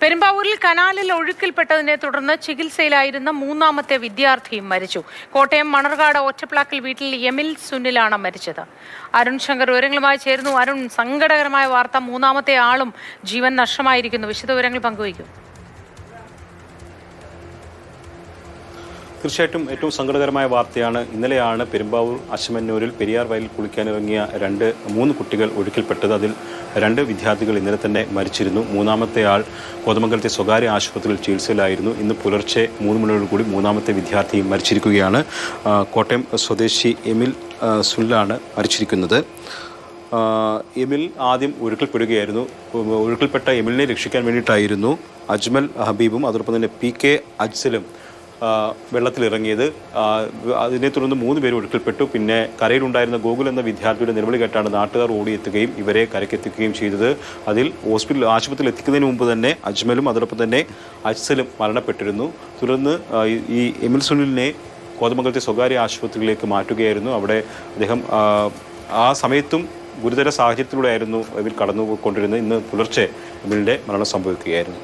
പെരുമ്പാവൂരിൽ കനാലിൽ ഒഴുക്കിൽപ്പെട്ടതിനെ തുടർന്ന് ചികിത്സയിലായിരുന്ന മൂന്നാമത്തെ വിദ്യാർത്ഥിയും മരിച്ചു. കോട്ടയം മണർകാട് ഒറ്റപ്ലാക്കിൽ വീട്ടിൽ എമിൽ സുനിലാണ് മരിച്ചത്. അരുൺ ശങ്കർ വിവരങ്ങളുമായി ചേരുന്നു. അരുൺ, സങ്കടകരമായ വാർത്ത, മൂന്നാമത്തെ ആളും ജീവൻ നഷ്ടമായിരിക്കുന്നു. വിശദവിവരങ്ങൾ പങ്കുവയ്ക്കൂ. തീർച്ചയായിട്ടും ഏറ്റവും സങ്കടകരമായ വാർത്തയാണ്. ഇന്നലെയാണ് പെരുമ്പാവൂർ അശമന്നൂരിൽ പെരിയാർ വയലിൽ കുളിക്കാനിറങ്ങിയ മൂന്ന് കുട്ടികൾ ഒഴുക്കിൽപ്പെട്ടത്. അതിൽ 2 വിദ്യാർത്ഥികൾ ഇന്നലെ തന്നെ മരിച്ചിരുന്നു. മൂന്നാമത്തെ ആൾ കോതമംഗലത്തെ സ്വകാര്യ ആശുപത്രിയിൽ ചികിത്സയിലായിരുന്നു. ഇന്ന് പുലർച്ചെ 3 മണിയോടുകൂടി മൂന്നാമത്തെ വിദ്യാർത്ഥിയും മരിച്ചിരിക്കുകയാണ്. കോട്ടയം സ്വദേശി എമിൽ സുനിലാണ് മരിച്ചിരിക്കുന്നത്. എമിൽ ആദ്യം ഒഴുക്കിൽപ്പെടുകയായിരുന്നു. ഒഴുക്കിൽപ്പെട്ട എമിലിനെ രക്ഷിക്കാൻ വേണ്ടിയിട്ടായിരുന്നു അജ്മൽ ഹബീബും അതോടൊപ്പം തന്നെ PK അജ്സലും വെള്ളത്തിലിറങ്ങിയത്. അതിനെ തുടർന്ന് 3 പേര് ഒഴുക്കിൽപ്പെട്ടു. പിന്നെ കരയിലുണ്ടായിരുന്ന ഗോകുൽ എന്ന വിദ്യാർത്ഥിയുടെ നിലവിളി കേട്ടാണ് നാട്ടുകാർ ഓടിയെത്തുകയും ഇവരെ കരയ്ക്കെത്തിക്കുകയും ചെയ്തത്. അതിൽ ആശുപത്രിയിൽ എത്തിക്കുന്നതിന് മുമ്പ് തന്നെ അജ്മലും അതോടൊപ്പം തന്നെ അജ്സലും മരണപ്പെട്ടിരുന്നു. തുടർന്ന് ഈ എമിൽ സുനിലിനെ കോതമംഗലത്തെ സ്വകാര്യ ആശുപത്രിയിലേക്ക് മാറ്റുകയായിരുന്നു. അവിടെ അദ്ദേഹം ആ സമയത്തും ഗുരുതര സാഹചര്യത്തിലൂടെയായിരുന്നു ഇവർ കടന്നുപോയിക്കൊണ്ടിരുന്നത്. ഇന്ന് പുലർച്ചെ എമിലിൻ്റെ മരണം സംഭവിക്കുകയായിരുന്നു.